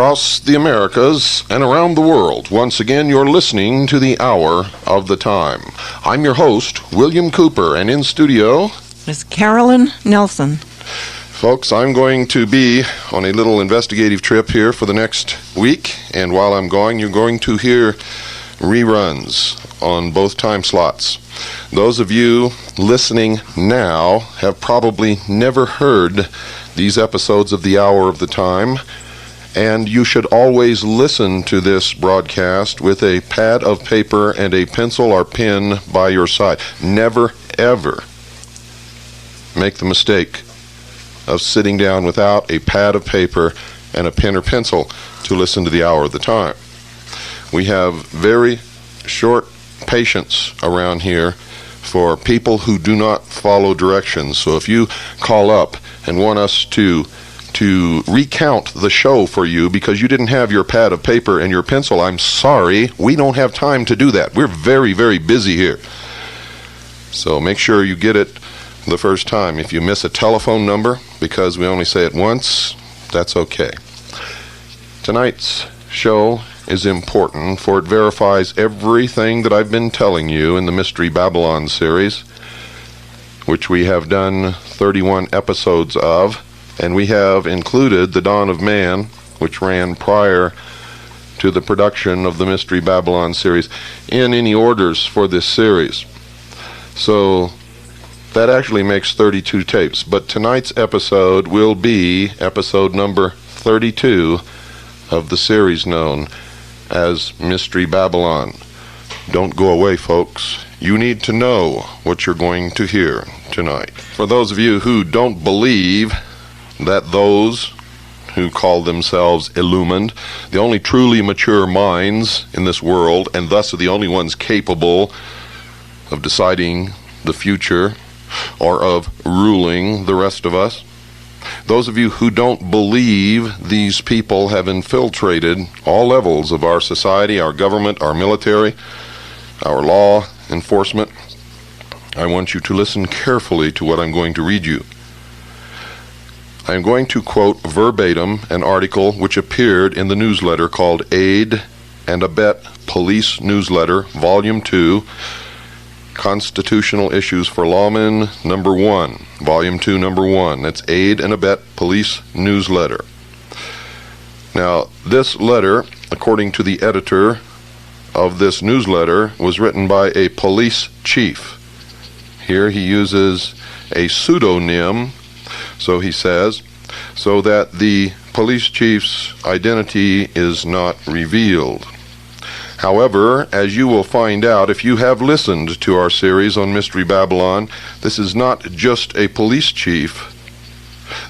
Across the Americas and around the world, once again you're listening to the Hour of the Time. I'm your host, William Cooper, and in studio, Miss Carolyn Nelson. Folks, I'm going to be on a little investigative trip here for the next week, and while I'm going, you're going to hear reruns on both time slots. Those of you listening now have probably never heard these episodes of the Hour of the Time, and you should always listen to this broadcast with a pad of paper and a pencil or pen by your side. Never, ever make the mistake of sitting down without a pad of paper and a pen or pencil to listen to the Hour of the Time. We have very short patience around here for people who do not follow directions. So if you call up and want us to recount the show for you because you didn't have your pad of paper and your pencil, I'm sorry, we don't have time to do that. We're very, very busy here. So make sure you get it the first time. If you miss a telephone number because we only say it once, that's okay. Tonight's show is important, for it verifies everything that I've been telling you in the Mystery Babylon series, which we have done 31 episodes of, and we have included The Dawn of Man, which ran prior to the production of the Mystery Babylon series, in any orders for this series. So that actually makes 32 tapes, but tonight's episode will be episode number 32 of the series known as Mystery Babylon. Don't go away, folks. You need to know what you're going to hear tonight. For those of you who don't believe that those who call themselves illumined, the only truly mature minds in this world, and thus are the only ones capable of deciding the future or of ruling the rest of us, those of you who don't believe these people have infiltrated all levels of our society, our government, our military, our law enforcement, I want you to listen carefully to what I'm going to read you. I'm going to quote verbatim an article which appeared in the newsletter called Aid Abet Police Newsletter, Volume 2, Constitutional Issues for Lawmen, Number 1, Volume 2, Number 1. That's Aid Abet Police Newsletter. Now, this letter, according to the editor of this newsletter, was written by a police chief. Here he uses a pseudonym, so he says, so that the police chief's identity is not revealed. However, as you will find out if you have listened to our series on Mystery Babylon, this is not just a police chief.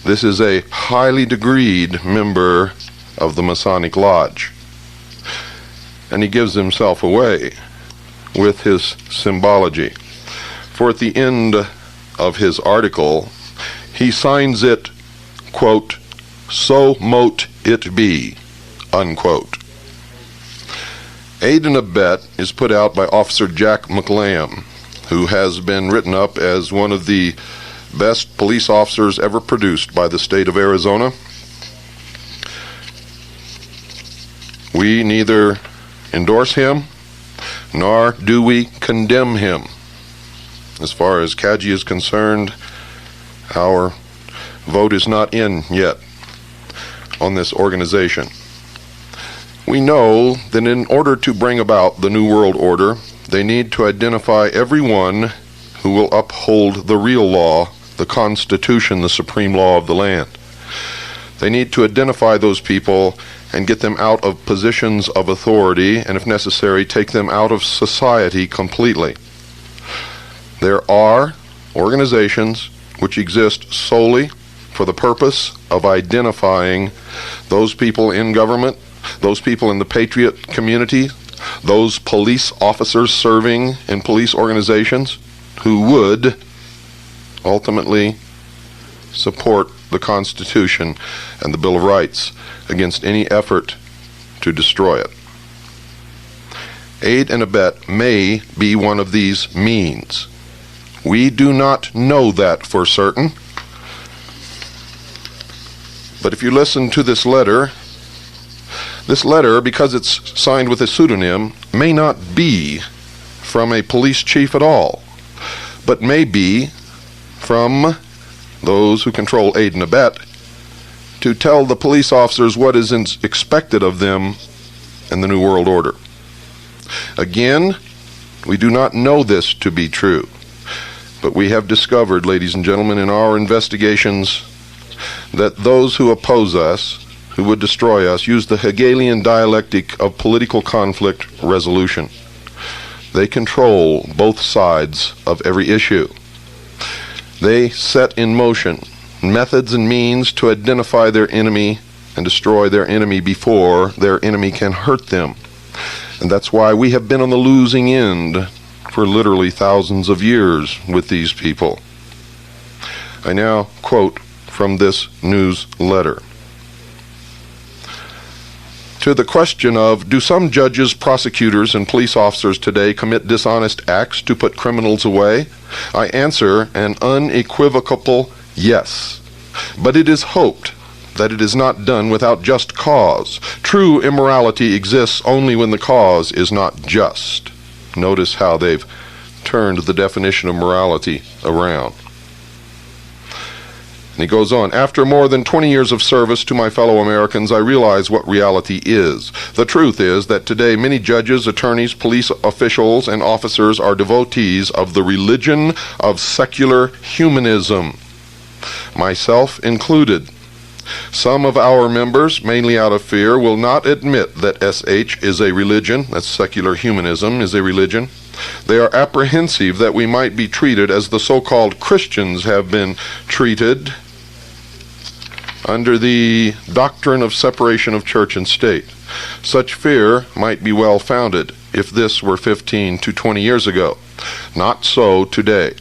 This is a highly degreed member of the Masonic Lodge. And he gives himself away with his symbology. For at the end of his article, he signs it, quote, "So mote it be," unquote. Aid Abet is put out by Officer Jack McLam, who has been written up as one of the best police officers ever produced by the state of Arizona. We neither endorse him nor do we condemn him. As far as Kaji is concerned, our vote is not in yet on this organization. We know that in order to bring about the New World Order, they need to identify everyone who will uphold the real law, the Constitution, the supreme law of the land. They need to identify those people and get them out of positions of authority, and if necessary, take them out of society completely. There are organizations which exist solely for the purpose of identifying those people in government, those people in the patriot community, those police officers serving in police organizations who would ultimately support the Constitution and the Bill of Rights against any effort to destroy it. Aid Abet may be one of these means. We do not know that for certain. But if you listen to this letter, This letter, because it's signed with a pseudonym, may not be from a police chief at all, but may be from those who control Aid Abet to tell the police officers what is expected of them in the New World Order. Again, we do not know this to be true, but we have discovered, ladies and gentlemen, in our investigations that those who oppose us, who would destroy us, use the Hegelian dialectic of political conflict resolution. They control both sides of every issue. They set in motion methods and means to identify their enemy and destroy their enemy before their enemy can hurt them. And that's why we have been on the losing end for literally thousands of years with these people. I now quote from this newsletter. To the question of, do some judges, prosecutors, and police officers today commit dishonest acts to put criminals away? I answer an unequivocal yes. But it is hoped that it is not done without just cause. True immorality exists only when the cause is not just. Notice how they've turned the definition of morality around. And he goes on, after more than 20 years of service to my fellow Americans, I realize what reality is. The truth is that today many judges, attorneys, police officials, and officers are devotees of the religion of secular humanism, myself included. Some of our members, mainly out of fear, will not admit that SH is a religion, that's secular humanism is a religion. They are apprehensive that we might be treated as the so-called Christians have been treated under the doctrine of separation of church and state. Such fear might be well founded if this were 15 to 20 years ago. Not so today.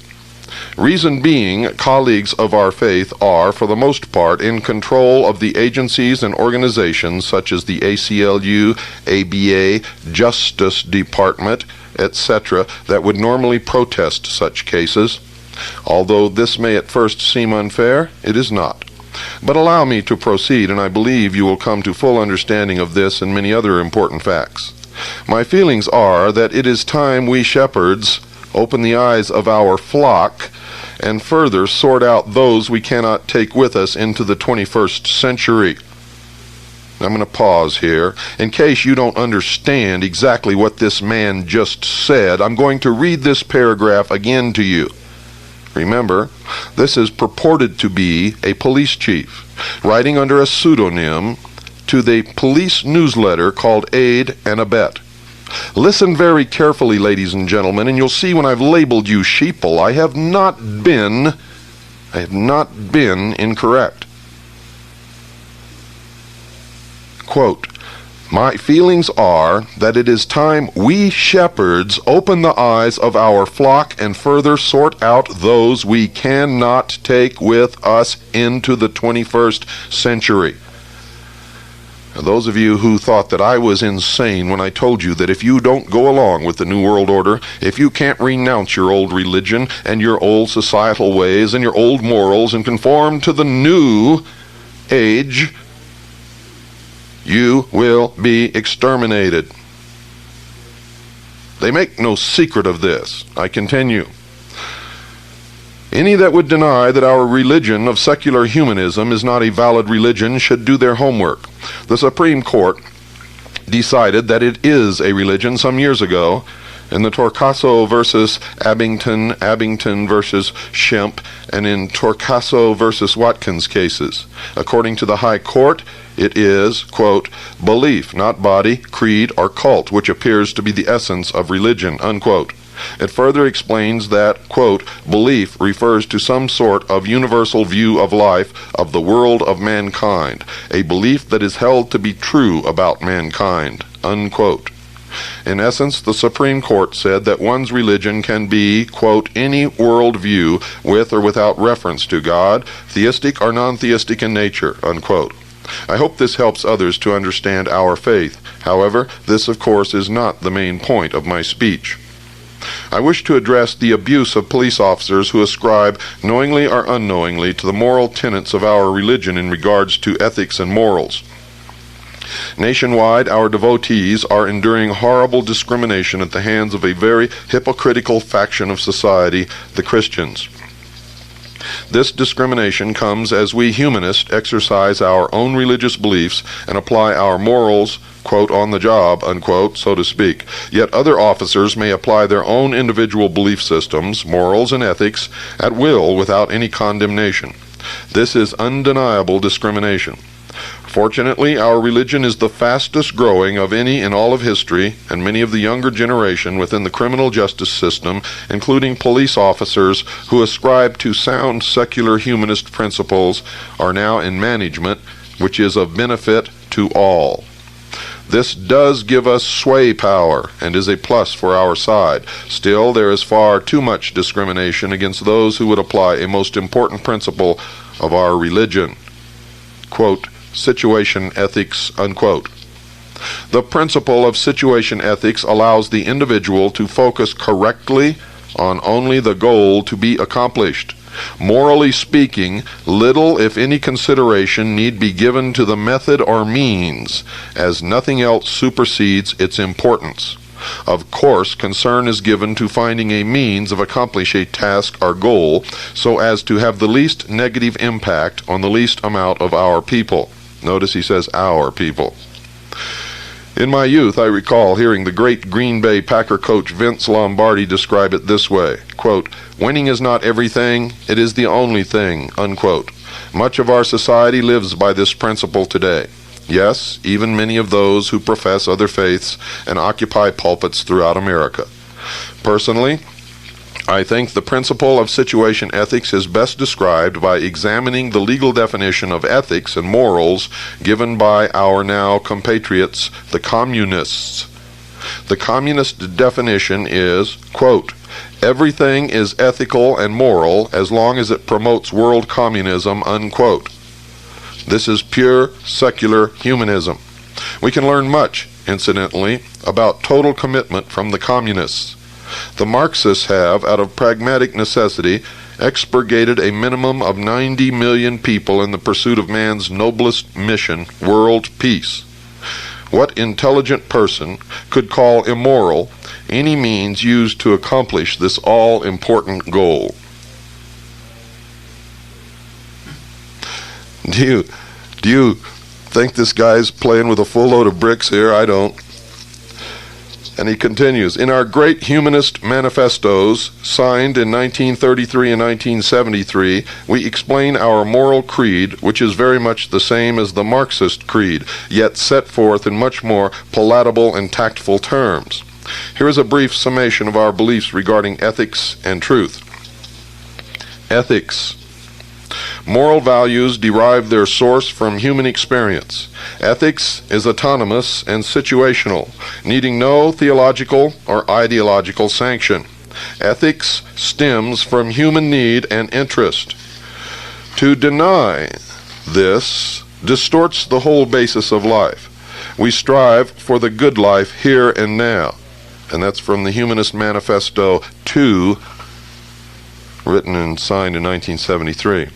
Reason being, colleagues of our faith are, for the most part, in control of the agencies and organizations such as the ACLU, ABA, Justice Department, etc., that would normally protest such cases. Although this may at first seem unfair, it is not. But allow me to proceed, and I believe you will come to full understanding of this and many other important facts. My feelings are that it is time we shepherds open the eyes of our flock and further sort out those we cannot take with us into the 21st century. I'm going to pause here. In case you don't understand exactly what this man just said, I'm going to read this paragraph again to you. Remember, this is purported to be a police chief writing under a pseudonym to the police newsletter called Aid Abet. Listen very carefully, ladies and gentlemen, and you'll see when I've labeled you sheeple, I have not been incorrect. Quote, my feelings are that it is time we shepherds open the eyes of our flock and further sort out those we cannot take with us into the 21st century. Now, those of you who thought that I was insane when I told you that if you don't go along with the New World Order, if you can't renounce your old religion and your old societal ways and your old morals and conform to the new age, you will be exterminated. They make no secret of this. I continue. Any that would deny that our religion of secular humanism is not a valid religion should do their homework. The Supreme Court decided that it is a religion some years ago in the Torcaso versus Abington, Abington versus Shemp, and in Torcaso versus Watkins cases. According to the High Court, it is, quote, belief, not body, creed, or cult, which appears to be the essence of religion, unquote. It further explains that, quote, belief refers to some sort of universal view of life, of the world of mankind, a belief that is held to be true about mankind, unquote. In essence, the Supreme Court said that one's religion can be, quote, any worldview with or without reference to God, theistic or non-theistic in nature, unquote. I hope this helps others to understand our faith. However, this, of course, is not the main point of my speech. I wish to address the abuse of police officers who ascribe, knowingly or unknowingly, to the moral tenets of our religion in regards to ethics and morals. Nationwide, our devotees are enduring horrible discrimination at the hands of a very hypocritical faction of society, the Christians. This discrimination comes as we humanists exercise our own religious beliefs and apply our morals, quote, on the job, unquote, so to speak. Yet other officers may apply their own individual belief systems, morals, and ethics at will without any condemnation. This is undeniable discrimination. Fortunately, our religion is the fastest growing of any in all of history, and many of the younger generation within the criminal justice system, including police officers who ascribe to sound secular humanist principles, are now in management, which is of benefit to all. This does give us sway power and is a plus for our side. Still, there is far too much discrimination against those who would apply a most important principle of our religion, quote, situation ethics, unquote. The principle of situation ethics allows the individual to focus correctly on only the goal to be accomplished. Morally speaking, little, if any, consideration need be given to the method or means, as nothing else supersedes its importance. Of course, concern is given to finding a means of accomplishing a task or goal so as to have the least negative impact on the least amount of our people. Notice he says our people. In my youth, I recall hearing the great Green Bay Packer coach Vince Lombardi describe it this way, quote, winning is not everything, it is the only thing, unquote. Much of our society lives by this principle today. Yes, even many of those who profess other faiths and occupy pulpits throughout America. Personally, I think the principle of situation ethics is best described by examining the legal definition of ethics and morals given by our now compatriots, the communists. The communist definition is, quote, everything is ethical and moral as long as it promotes world communism, unquote. This is pure secular humanism. We can learn much, incidentally, about total commitment from the communists. The Marxists have, out of pragmatic necessity, expurgated a minimum of 90 million people in the pursuit of man's noblest mission, world peace. What intelligent person could call immoral any means used to accomplish this all-important goal? Do you think this guy's playing with a full load of bricks here? I don't. And he continues, in our great humanist manifestos, signed in 1933 and 1973, we explain our moral creed, which is very much the same as the Marxist creed, yet set forth in much more palatable and tactful terms. Here is a brief summation of our beliefs regarding ethics and truth. Ethics. Moral values derive their source from human experience. Ethics is autonomous and situational, needing no theological or ideological sanction. Ethics stems from human need and interest. To deny this distorts the whole basis of life. We strive for the good life here and now. And that's from the Humanist Manifesto 2, written and signed in 1973.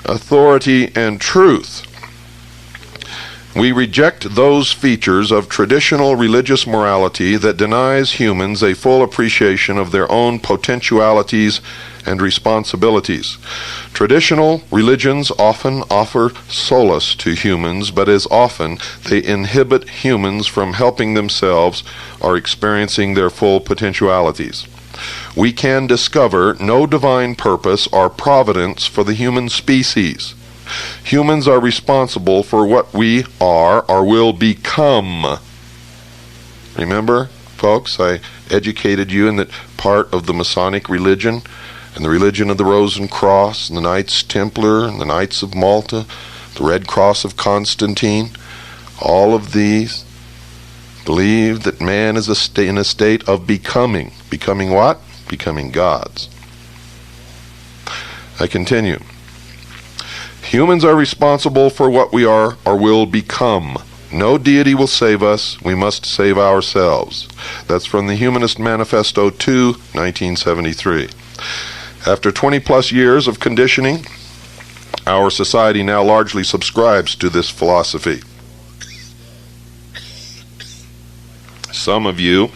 Authority and truth. We reject those features of traditional religious morality that denies humans a full appreciation of their own potentialities and responsibilities. Traditional religions often offer solace to humans, but as often they inhibit humans from helping themselves or experiencing their full potentialities. We can discover no divine purpose or providence for the human species. Humans are responsible for what we are or will become. Remember, folks, I educated you in that part of the Masonic religion and the religion of the Rose and Cross and the Knights Templar and the Knights of Malta, the Red Cross of Constantine. All of these believe that man is in a state of becoming. Becoming what? Becoming gods. I continue. Humans are responsible for what we are or will become. No deity will save us. We must save ourselves. That's from the Humanist Manifesto 2, 1973. After 20 plus years of conditioning, our society now largely subscribes to this philosophy. Some of you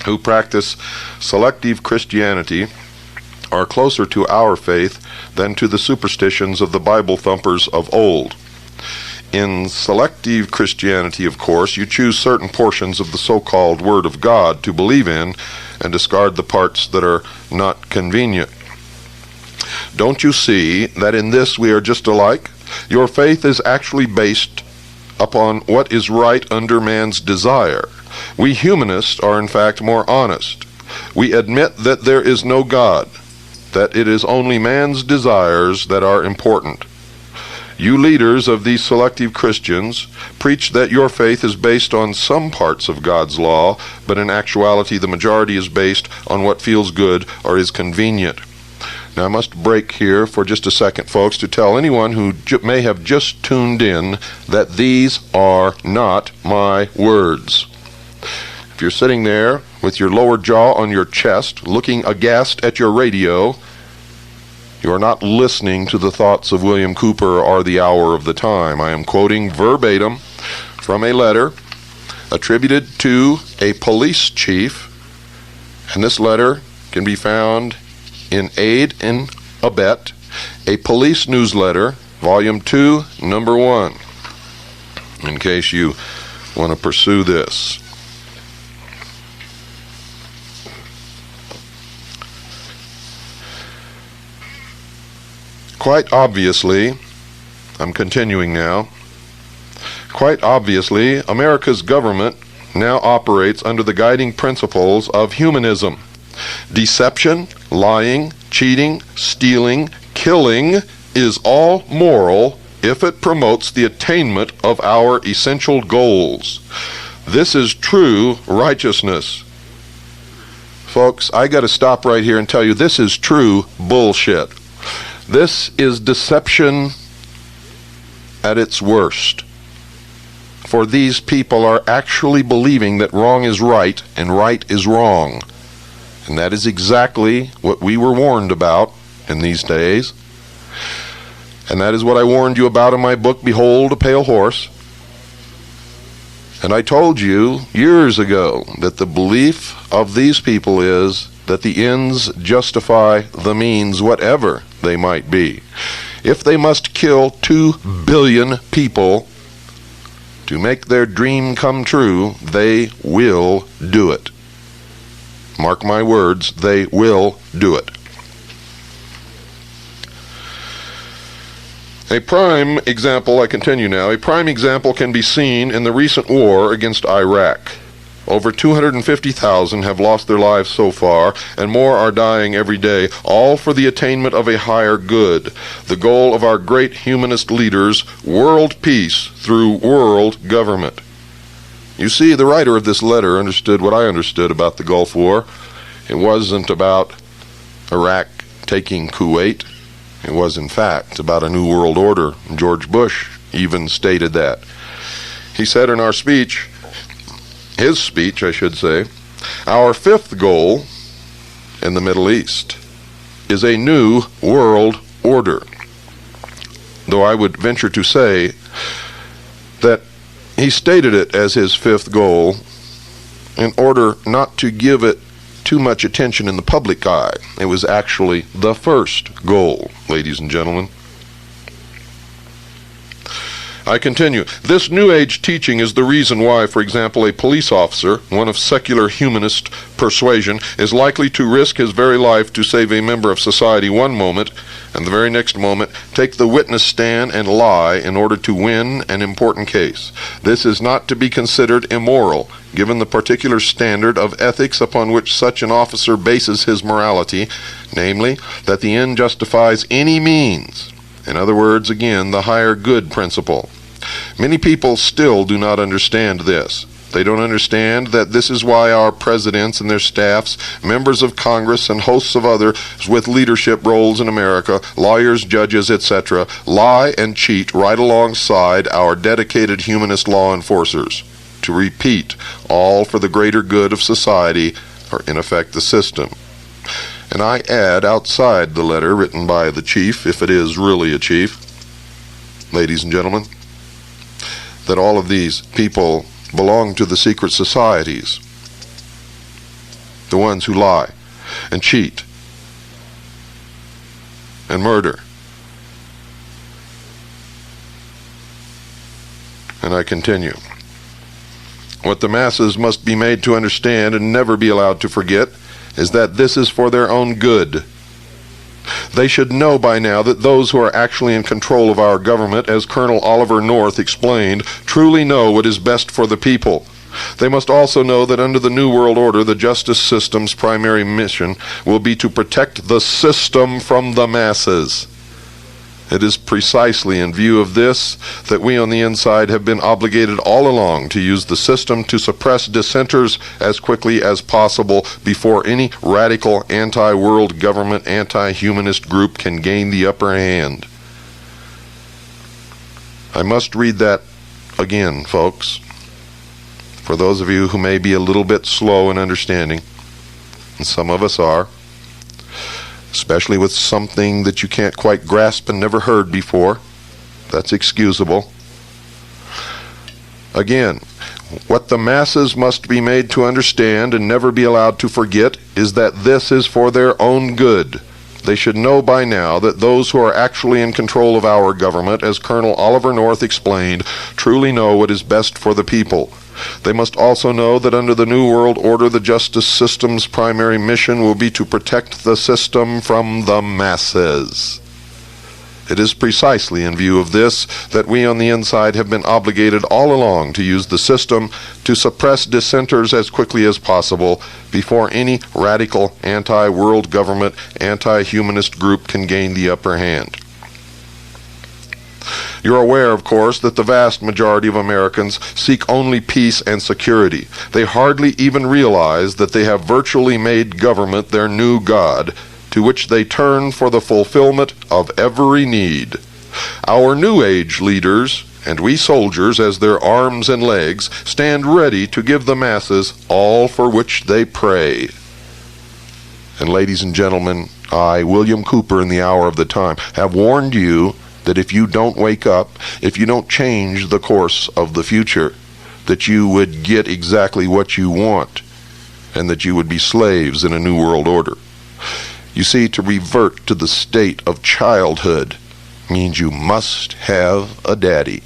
who practice selective Christianity are closer to our faith than to the superstitions of the Bible thumpers of old. In selective Christianity, of course, you choose certain portions of the so-called Word of God to believe in and discard the parts that are not convenient. Don't you see that in this we are just alike? Your faith is actually based upon what is right under man's desire. We humanists are in fact more honest. We admit that there is no God, that it is only man's desires that are important. You leaders of these selective Christians preach that your faith is based on some parts of God's law, but in actuality the majority is based on what feels good or is convenient. Now I must break here for just a second, folks, to tell anyone who may have just tuned in that these are not my words. If you're sitting there with your lower jaw on your chest, looking aghast at your radio, you are not listening to the thoughts of William Cooper or the hour of the time. I am quoting verbatim from a letter attributed to a police chief, and this letter can be found in Aid Abet, a police newsletter, volume 2, number 1, in case you want to pursue this. Quite obviously, I'm continuing now, quite obviously, America's government now operates under the guiding principles of humanism. Deception, lying, cheating, stealing, killing is all moral if it promotes the attainment of our essential goals. This is true righteousness. Folks, I got to stop right here and tell you this is true bullshit. This is deception at its worst. For these people are actually believing that wrong is right and right is wrong. And that is exactly what we were warned about in these days. And that is what I warned you about in my book, Behold a Pale Horse. And I told you years ago that the belief of these people is that the ends justify the means, whatever they might be. If they must kill 2 billion people to make their dream come true, they will do it. Mark my words, they will do it. A prime example, I continue now, a prime example can be seen in the recent war against Iraq. Over 250,000 have lost their lives so far, and more are dying every day, all for the attainment of a higher good, the goal of our great humanist leaders, world peace through world government. You see, the writer of this letter understood what I understood about the Gulf War. It wasn't about Iraq taking Kuwait. It was, in fact, about a new world order. George Bush even stated that. He said in our speech, his speech, I should say, our fifth goal in the Middle East is a new world order. Though I would venture to say that he stated it as his fifth goal in order not to give it too much attention in the public eye. It was actually the first goal, ladies and gentlemen. I continue. This New Age teaching is the reason why, for example, a police officer, one of secular humanist persuasion, is likely to risk his very life to save a member of society one moment, and the very next moment take the witness stand and lie in order to win an important case. This is not to be considered immoral, given the particular standard of ethics upon which such an officer bases his morality, namely, that the end justifies any means. In other words, again, the higher good principle. Many people still do not understand this. They don't understand that this is why our presidents and their staffs, members of Congress, and hosts of others with leadership roles in America, lawyers, judges, etc., lie and cheat right alongside our dedicated humanist law enforcers. To repeat, all for the greater good of society, or in effect the system. And I add outside the letter written by the chief, if it is really a chief, ladies and gentlemen, that all of these people belong to the secret societies, the ones who lie and cheat and murder. And I continue. What the masses must be made to understand and never be allowed to forget is that this is for their own good. They should know by now that those who are actually in control of our government, as Colonel Oliver North explained, truly know what is best for the people. They must also know that under the New World Order, the justice system's primary mission will be to protect the system from the masses. It is precisely in view of this that we on the inside have been obligated all along to use the system to suppress dissenters as quickly as possible before any radical anti-world government, anti-humanist group can gain the upper hand. I must read that again, folks, for those of you who may be a little bit slow in understanding, and some of us are, especially with something that you can't quite grasp and never heard before. That's excusable. Again, what the masses must be made to understand and never be allowed to forget is that this is for their own good. They should know by now that those who are actually in control of our government, as Colonel Oliver North explained, truly know what is best for the people. They must also know that under the New World Order, the justice system's primary mission will be to protect the system from the masses. It is precisely in view of this that we on the inside have been obligated all along to use the system to suppress dissenters as quickly as possible before any radical anti-world government, anti-humanist group can gain the upper hand. You're aware, of course, that the vast majority of Americans seek only peace and security. They hardly even realize that they have virtually made government their new god, to which they turn for the fulfillment of every need. Our New Age leaders, and we soldiers as their arms and legs, stand ready to give the masses all for which they pray. And ladies and gentlemen, I, William Cooper, in the hour of the time, have warned you that if you don't wake up, if you don't change the course of the future, that you would get exactly what you want, and that you would be slaves in a new world order. You see, to revert to the state of childhood means you must have a daddy.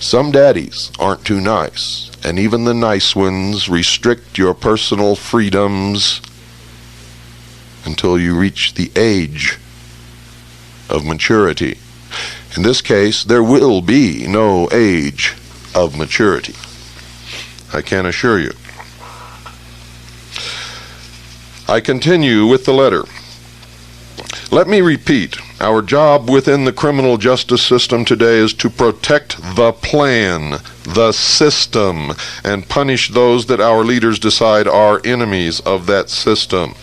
Some daddies aren't too nice, and even the nice ones restrict your personal freedoms until you reach the age of maturity. In this case, there will be no age of maturity, I can assure you. I continue with the letter. Let me repeat, our job within the criminal justice system today is to protect the plan, the system, and punish those that our leaders decide are enemies of that system.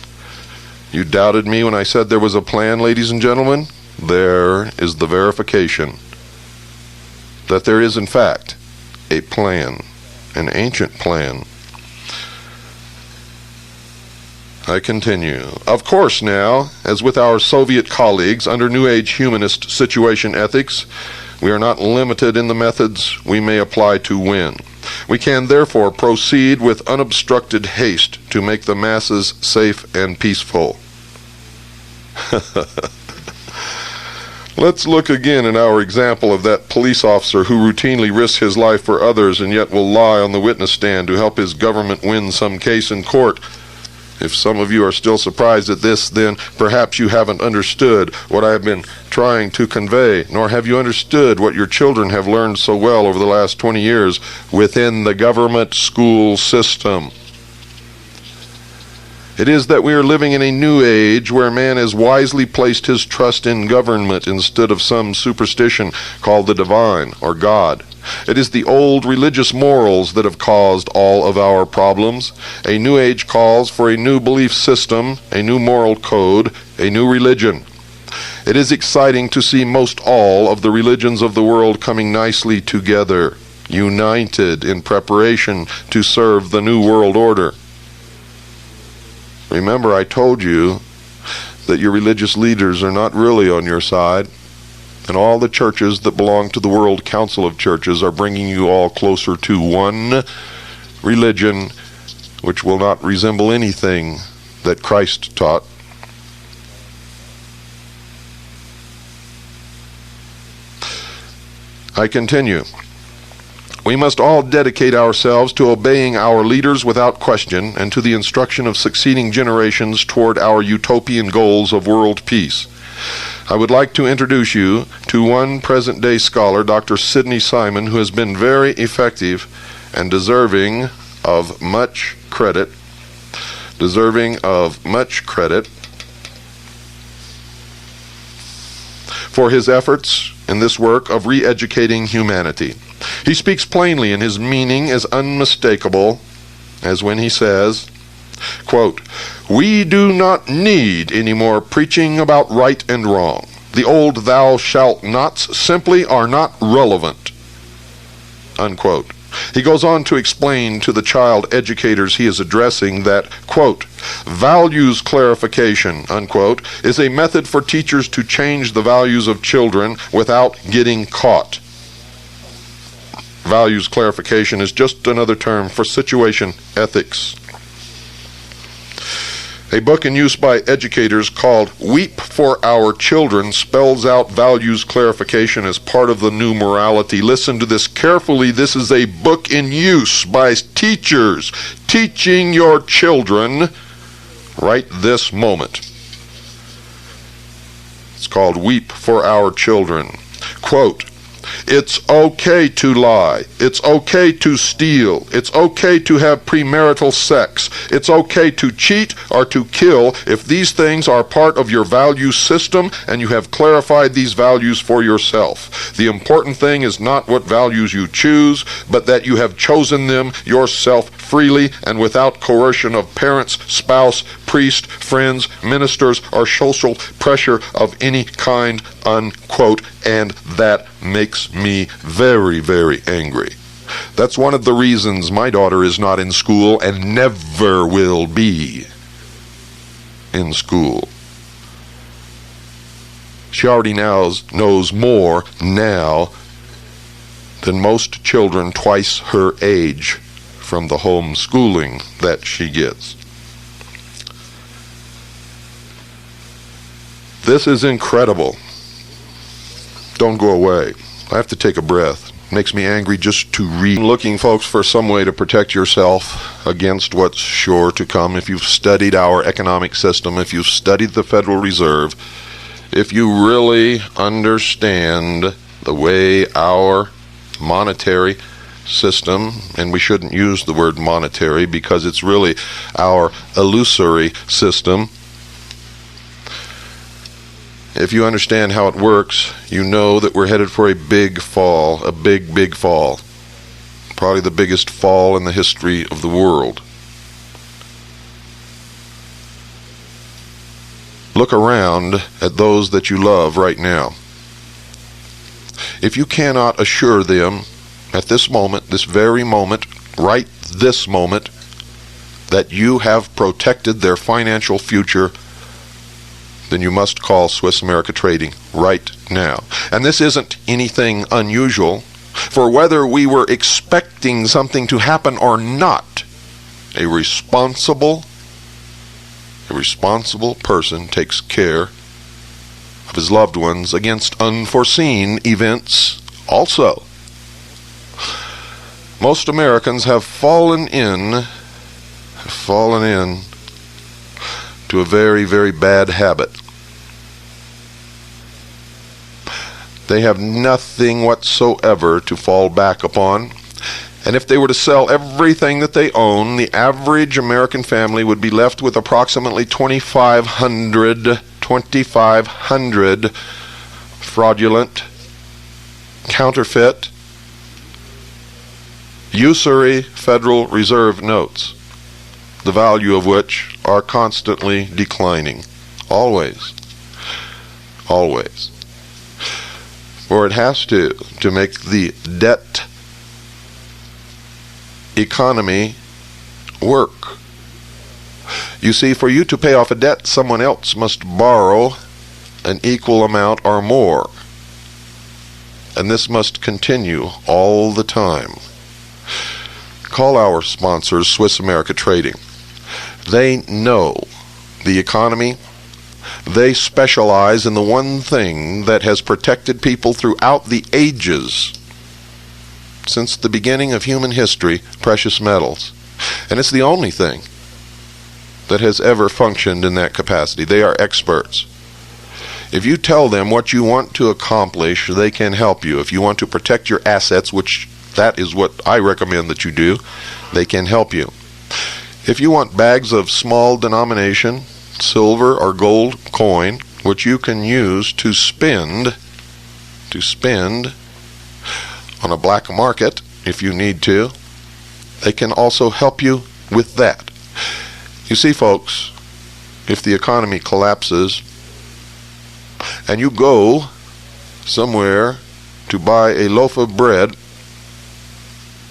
You doubted me when I said there was a plan, ladies and gentlemen? There is the verification that there is, in fact, a plan, an ancient plan. I continue. Of course now, as with our Soviet colleagues under New Age humanist situation ethics, we are not limited in the methods we may apply to win. We can therefore proceed with unobstructed haste to make the masses safe and peaceful. Let's look again at our example of that police officer who routinely risks his life for others and yet will lie on the witness stand to help his government win some case in court. If some of you are still surprised at this, then perhaps you haven't understood what I have been trying to convey, nor have you understood what your children have learned so well over the last 20 years within the government school system. It is that we are living in a new age where man has wisely placed his trust in government instead of some superstition called the divine or God. It is the old religious morals that have caused all of our problems. A new age calls for a new belief system, a new moral code, a new religion. It is exciting to see most all of the religions of the world coming nicely together, united in preparation to serve the new world order. Remember, I told you that your religious leaders are not really on your side. and all the churches that belong to the World Council of Churches are bringing you all closer to one religion which will not resemble anything that Christ taught. I continue. We must all dedicate ourselves to obeying our leaders without question and to the instruction of succeeding generations toward our utopian goals of world peace. I would like to introduce you to one present-day scholar, Dr. Sidney Simon, who has been very effective and deserving of much credit. For his efforts in this work of re-educating humanity. He speaks plainly, and his meaning is unmistakable, as when he says, quote, "We do not need any more preaching about right and wrong. The old thou shalt nots simply are not relevant." Unquote. He goes on to explain to the child educators he is addressing that, quote, "Values clarification," unquote, is a method for teachers to change the values of children without getting caught. Values clarification is just another term for situation ethics. A book in use by educators called Weep for Our Children spells out values clarification as part of the new morality. Listen to this carefully. This is a book in use by teachers teaching your children right this moment. It's called Weep for Our Children. Quote, "It's okay to lie. It's okay to steal. It's okay to have premarital sex. It's okay to cheat or to kill if these things are part of your value system and you have clarified these values for yourself. The important thing is not what values you choose, but that you have chosen them yourself freely and without coercion of parents, spouse, priest, friends, ministers, or social pressure of any kind," unquote, and that makes me very, very angry. That's one of the reasons my daughter is not in school and never will be in school. She already knows more now than most children twice her age from the homeschooling that she gets. This is incredible. Don't go away. I have to take a breath. Makes me angry just to read. Looking, folks, for some way to protect yourself against what's sure to come. If you've studied our economic system, if you've studied the Federal Reserve, if you really understand the way our monetary system, and we shouldn't use the word monetary because it's really our illusory system. If you understand how it works, you know that we're headed for a big fall, a big, big fall. Probably the biggest fall in the history of the world. Look around at those that you love right now. If you cannot assure them at this moment, this very moment, right this moment, that you have protected their financial future, then you must call Swiss America Trading right now. And this isn't anything unusual, for whether we were expecting something to happen or not, a responsible person takes care of his loved ones against unforeseen events also. Most Americans have fallen in to a very, very bad habit. They have nothing whatsoever to fall back upon. And if they were to sell everything that they own, the average American family would be left with approximately 2,500 fraudulent, counterfeit, usury Federal Reserve notes, the value of which are constantly declining. Always. Always. For it has to make the debt economy work. You see, for you to pay off a debt, someone else must borrow an equal amount or more. and this must continue all the time. Call our sponsors, Swiss America Trading. They know the economy. They specialize in the one thing that has protected people throughout the ages, since the beginning of human history, precious metals. And it's the only thing that has ever functioned in that capacity. They are experts. If you tell them what you want to accomplish, they can help you. If you want to protect your assets, which that is what I recommend that you do, they can help you. If you want bags of small denomination, silver or gold coin, which you can use to spend on a black market if you need to, they can also help you with that. You see, folks, if the economy collapses and you go somewhere to buy a loaf of bread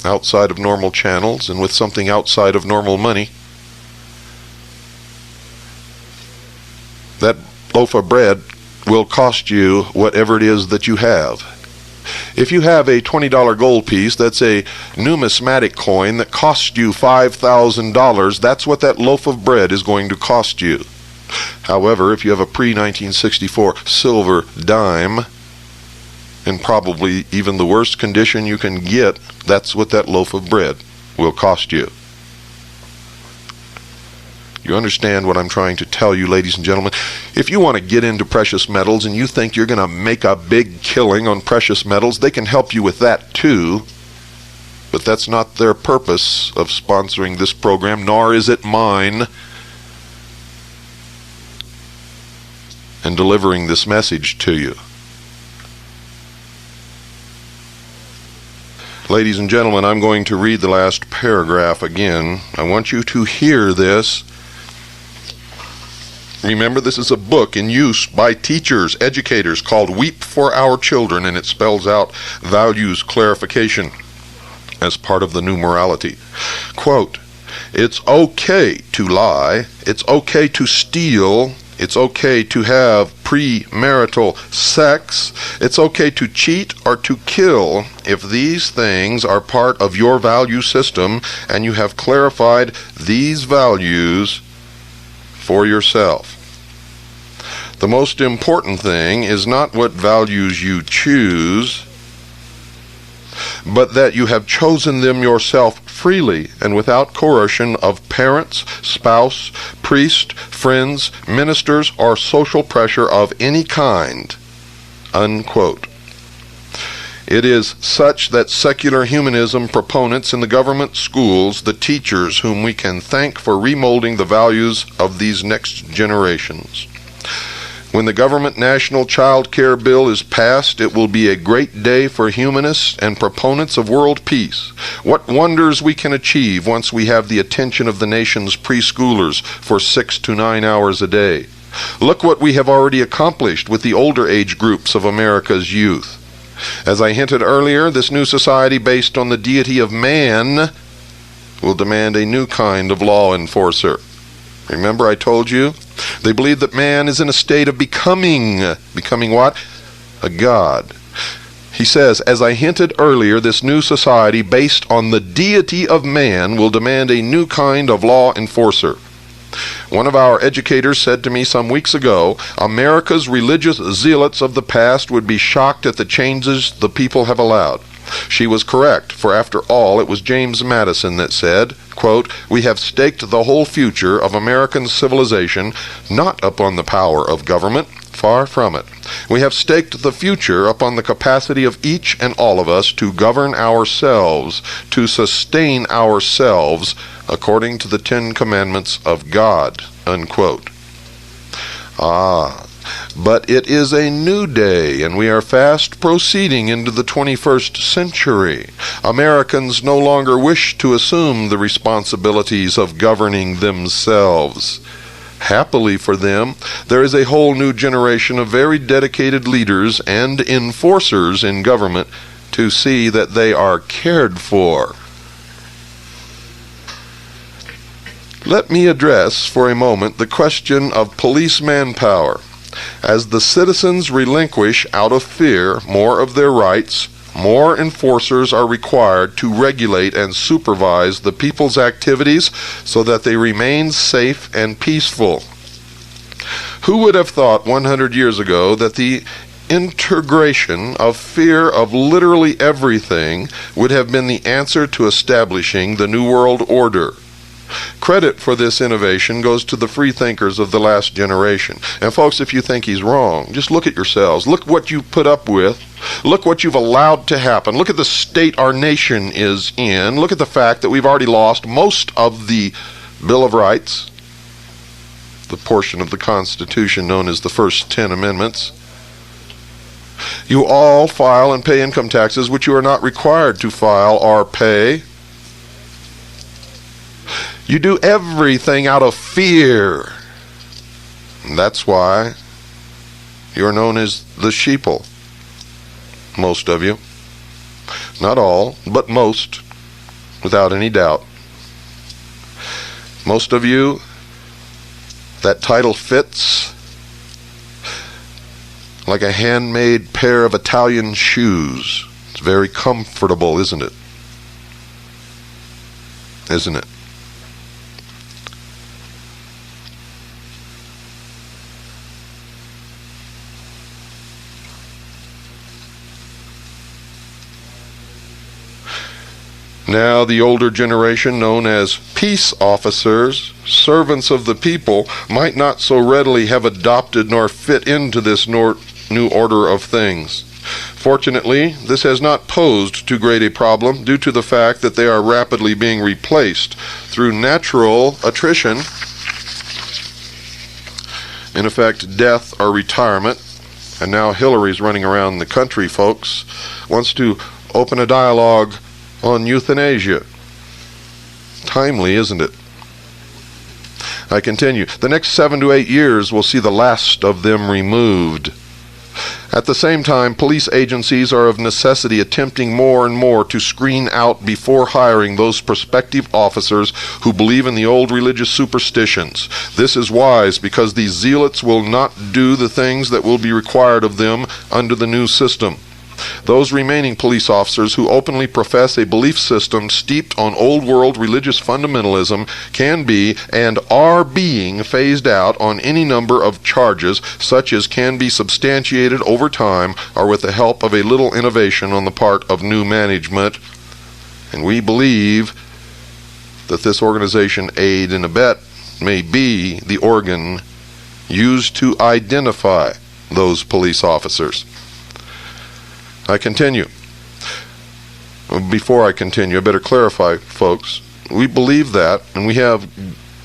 outside of normal channels and with something outside of normal money, that loaf of bread will cost you whatever it is that you have. If you have a $20 gold piece, that's a numismatic coin that costs you $5,000, that's what that loaf of bread is going to cost you. However, if you have a pre-1964 silver dime, in probably even the worst condition you can get, that's what that loaf of bread will cost you. You understand what I'm trying to tell you, ladies and gentlemen? If you want to get into precious metals and you think you're going to make a big killing on precious metals, they can help you with that too. But that's not their purpose of sponsoring this program, nor is it mine, and delivering this message to you. Ladies and gentlemen, I'm going to read the last paragraph again. I want you to hear this. Remember, this is a book in use by teachers, educators, called Weep for Our Children, and it spells out values clarification as part of the new morality. Quote, "It's okay to lie, it's okay to steal, it's okay to have premarital sex, it's okay to cheat or to kill if these things are part of your value system and you have clarified these values for yourself. The most important thing is not what values you choose, but that you have chosen them yourself freely and without coercion of parents, spouse, priest, friends, ministers, or social pressure of any kind." Unquote. It is such that secular humanism proponents in the government schools, the teachers whom we can thank for remolding the values of these next generations. When the government national child care bill is passed, it will be a great day for humanists and proponents of world peace. What wonders we can achieve once we have the attention of the nation's preschoolers for 6 to 9 hours a day. Look what we have already accomplished with the older age groups of America's youth. As I hinted earlier, this new society based on the deity of man will demand a new kind of law enforcer. Remember I told you? They believe that man is in a state of becoming what? A god. He says, as I hinted earlier, this new society based on the deity of man will demand a new kind of law enforcer. One of our educators said to me some weeks ago, America's religious zealots of the past would be shocked at the changes the people have allowed. She was correct, for after all, it was James Madison that said, quote, "We have staked the whole future of American civilization not upon the power of government, far from it. We have staked the future upon the capacity of each and all of us to govern ourselves, to sustain ourselves according to the 10 Commandments of God." Unquote. But it is a new day, and we are fast proceeding into the 21st century. Americans no longer wish to assume the responsibilities of governing themselves. Happily for them, there is a whole new generation of very dedicated leaders and enforcers in government to see that they are cared for. Let me address for a moment the question of police manpower. As the citizens relinquish out of fear more of their rights, more enforcers are required to regulate and supervise the people's activities so that they remain safe and peaceful. Who would have thought 100 years ago that the integration of fear of literally everything would have been the answer to establishing the New World Order? Credit for this innovation goes to the free thinkers of the last generation. And folks, if you think he's wrong, just look at yourselves. Look what you put up with. Look what you've allowed to happen. Look at the state our nation is in. Look at the fact that we've already lost most of the Bill of Rights, the portion of the Constitution known as the first 10 Amendments. You all file and pay income taxes which you are not required to file or pay. You do everything out of fear. And that's why you're known as the sheeple. Most of you. Not all, but most, without any doubt. Most of you, that title fits like a handmade pair of Italian shoes. It's very comfortable, isn't it? Isn't it? Now the older generation, known as peace officers, servants of the people, might not so readily have adopted nor fit into this new order of things. Fortunately, this has not posed too great a problem due to the fact that they are rapidly being replaced through natural attrition, in effect death or retirement. And now Hillary's running around the country, folks, wants to open a dialogue on euthanasia. Timely, isn't it? I continue. The next 7 to 8 years will see the last of them removed. At the same time, police agencies are of necessity attempting more and more to screen out before hiring those prospective officers who believe in the old religious superstitions. This is wise because these zealots will not do the things that will be required of them under the new system. Those remaining police officers who openly profess a belief system steeped on old world religious fundamentalism can be and are being phased out on any number of charges such as can be substantiated over time or with the help of a little innovation on the part of new management. And we believe that this organization, Aid Abet, may be the organ used to identify those police officers. I continue. Before I continue, I better clarify, folks. We believe that, and we have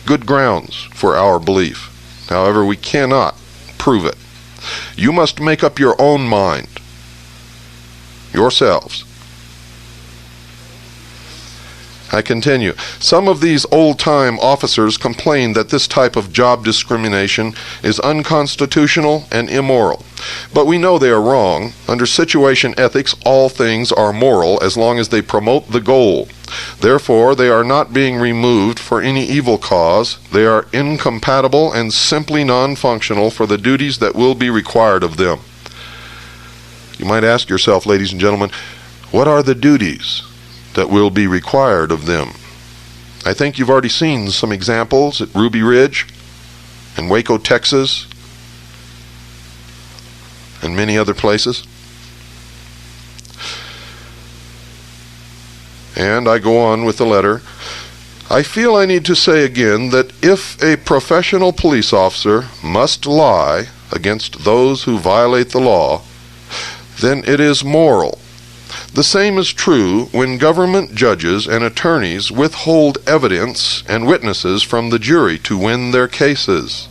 good grounds for our belief. However, we cannot prove it. You must make up your own mind, yourselves. I continue. Some of these old-time officers complain that this type of job discrimination is unconstitutional and immoral. But we know they are wrong. Under situation ethics, all things are moral as long as they promote the goal. Therefore, they are not being removed for any evil cause. They are incompatible and simply non-functional for the duties that will be required of them. You might ask yourself, ladies and gentlemen, what are the duties that will be required of them? I think you've already seen some examples at Ruby Ridge and Waco, Texas, and many other places. And I go on with the letter. I feel I need to say again that if a professional police officer must lie against those who violate the law, then it is moral. The same is true when government judges and attorneys withhold evidence and witnesses from the jury to win their cases.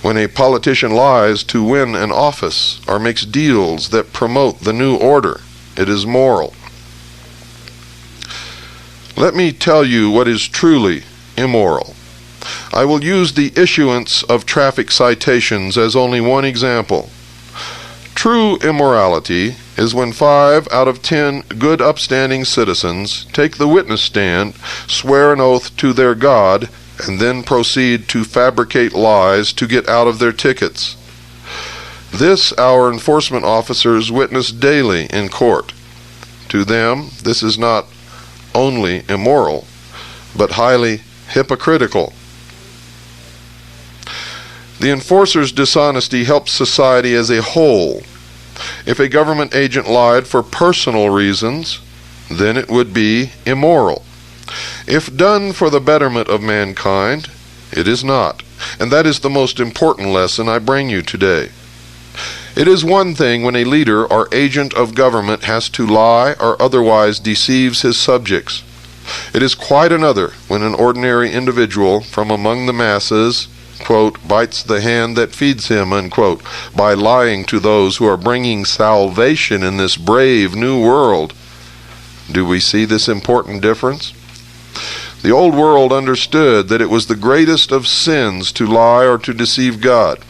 When a politician lies to win an office or makes deals that promote the new order, it is moral. Let me tell you what is truly immoral. I will use the issuance of traffic citations as only one example. True immorality is when 5 out of 10 good upstanding citizens take the witness stand, swear an oath to their God, and then proceed to fabricate lies to get out of their tickets. This our enforcement officers witness daily in court. To them, this is not only immoral, but highly hypocritical. The enforcer's dishonesty helps society as a whole. If a government agent lied for personal reasons, then it would be immoral. If done for the betterment of mankind, it is not. And that is the most important lesson I bring you today. It is one thing when a leader or agent of government has to lie or otherwise deceives his subjects. It is quite another when an ordinary individual from among the masses, quote, bites the hand that feeds him, unquote, by lying to those who are bringing salvation in this brave new world. Do we see this important difference? The old world understood that it was the greatest of sins to lie or to deceive God.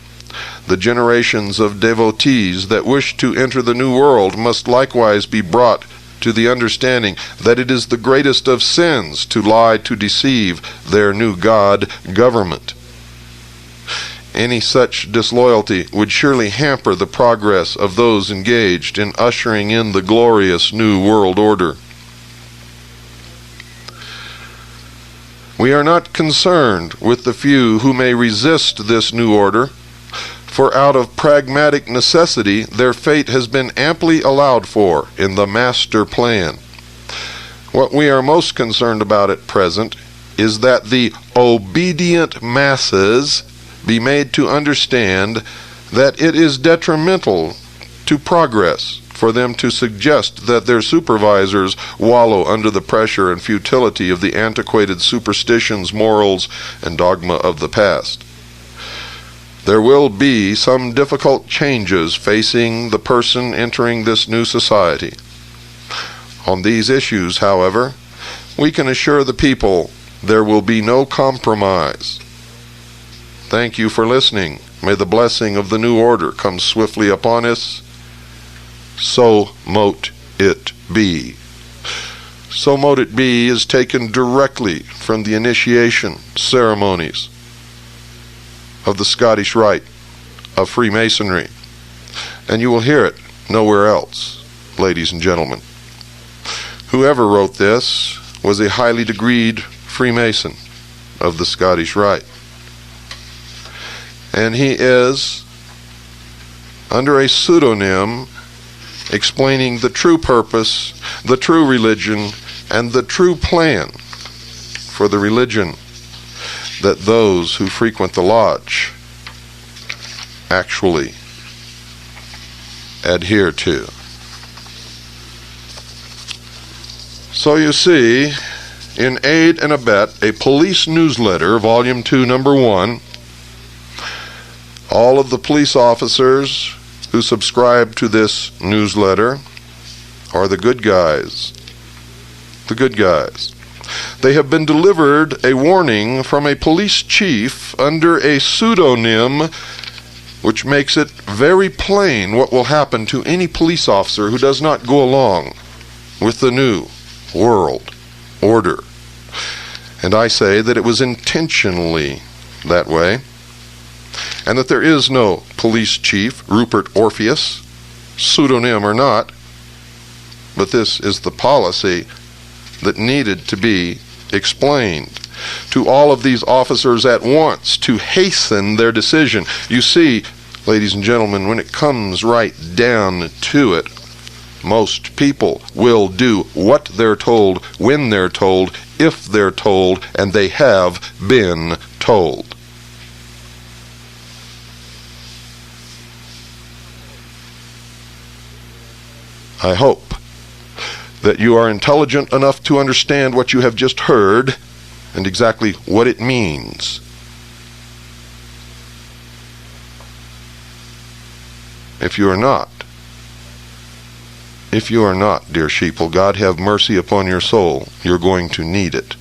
The generations of devotees that wish to enter the new world must likewise be brought to the understanding that it is the greatest of sins to lie to deceive their new God government. Any such disloyalty would surely hamper the progress of those engaged in ushering in the glorious new world order. We are not concerned with the few who may resist this new order, for out of pragmatic necessity their fate has been amply allowed for in the master plan. What we are most concerned about at present is that the obedient masses be made to understand that it is detrimental to progress for them to suggest that their supervisors wallow under the pressure and futility of the antiquated superstitions, morals, and dogma of the past. There will be some difficult changes facing the person entering this new society. On these issues, however, we can assure the people there will be no compromise. Thank you for listening. May the blessing of the new order come swiftly upon us. So mote it be. So mote it be is taken directly from the initiation ceremonies of the Scottish Rite of Freemasonry, and you will hear it nowhere else, ladies and gentlemen. Whoever wrote this was a highly degreed Freemason of the Scottish Rite, and he is, under a pseudonym, explaining the true purpose, the true religion, and the true plan for the religion that those who frequent the lodge actually adhere to. So you see, in Aid Abet, a police newsletter, Volume 2, Number 1, all of the police officers who subscribe to this newsletter are the good guys. The good guys. They have been delivered a warning from a police chief under a pseudonym, which makes it very plain what will happen to any police officer who does not go along with the new world order. And I say that it was intentionally that way, and that there is no police chief, Rupert Orpheus, pseudonym or not, but this is the policy that needed to be explained to all of these officers at once to hasten their decision. You see, ladies and gentlemen, when it comes right down to it, most people will do what they're told, when they're told, if they're told, and they have been told. I hope that you are intelligent enough to understand what you have just heard and exactly what it means. If you are not, dear sheeple, God have mercy upon your soul. You're going to need it.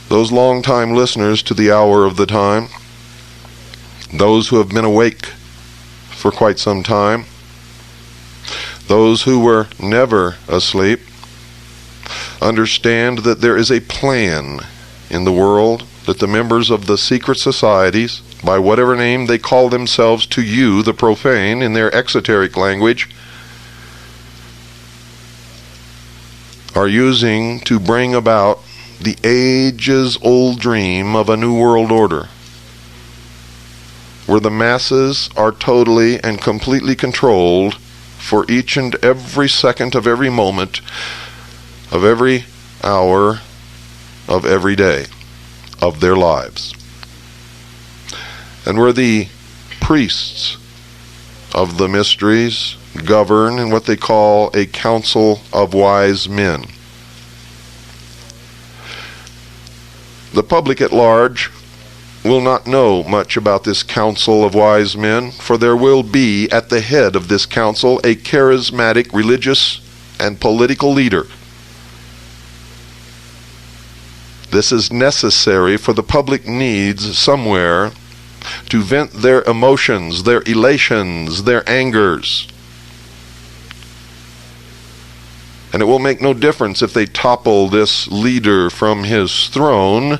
Those long-time listeners to the hour of the time, those who have been awake for quite some time, those who were never asleep, understand that there is a plan in the world. that the members of the secret societies, by whatever name they call themselves to you, the profane, in their exoteric language, are using to bring about the ages-old dream of a new world order, where the masses are totally and completely controlled for each and every second of every moment, of every hour, of every day of their lives. And where the priests of the mysteries govern in what they call a council of wise men. The public at large will not know much about this council of wise men, for there will be at the head of this council a charismatic religious and political leader. This is necessary, for the public needs somewhere to vent their emotions, their elations, their angers. And it will make no difference if they topple this leader from his throne.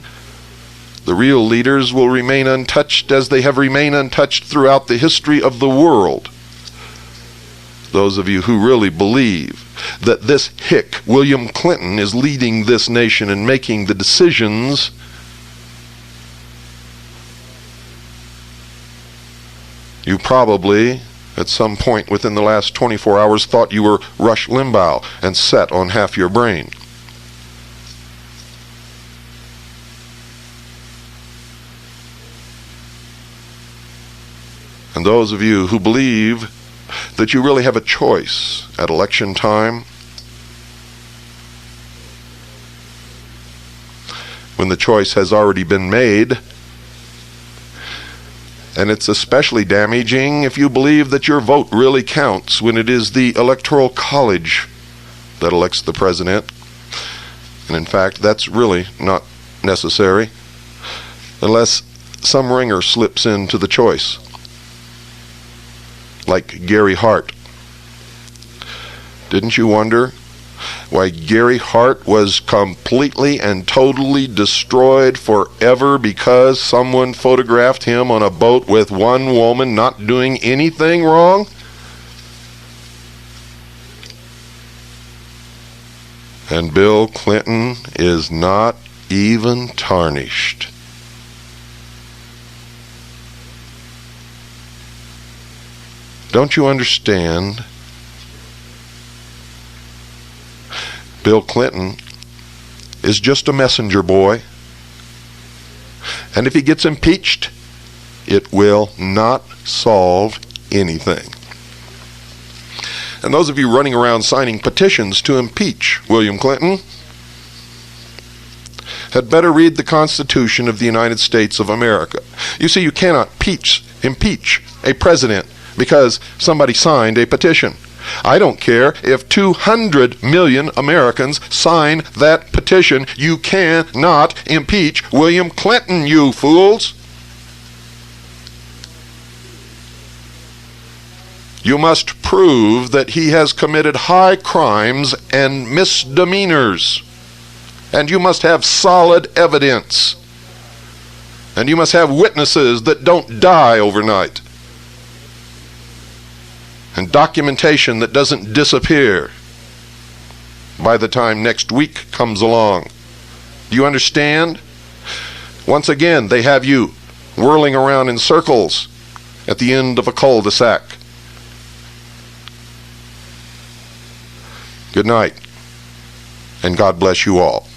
The real leaders will remain untouched, as they have remained untouched throughout the history of the world. Those of you who really believe that this hick, William Clinton, is leading this nation and making the decisions, you probably, at some point within the last 24 hours, thought you were Rush Limbaugh and set on half your brain. And those of you who believe that you really have a choice at election time, when the choice has already been made, and it's especially damaging if you believe that your vote really counts when it is the Electoral College that elects the president. And in fact, that's really not necessary unless some ringer slips into the choice, like Gary Hart. Didn't you wonder why Gary Hart was completely and totally destroyed forever because someone photographed him on a boat with one woman not doing anything wrong? And Bill Clinton is not even tarnished. Don't you understand? Bill Clinton is just a messenger boy. And if he gets impeached, it will not solve anything. And those of you running around signing petitions to impeach William Clinton had better read the Constitution of the United States of America. You see, you cannot impeach a president because somebody signed a petition. I don't care if 200 million Americans sign that petition. You cannot impeach William Clinton, you fools. You must prove that he has committed high crimes and misdemeanors. And you must have solid evidence. And you must have witnesses that don't die overnight. And documentation that doesn't disappear by the time next week comes along. Do you understand? Once again, they have you whirling around in circles at the end of a cul-de-sac. Good night, and God bless you all.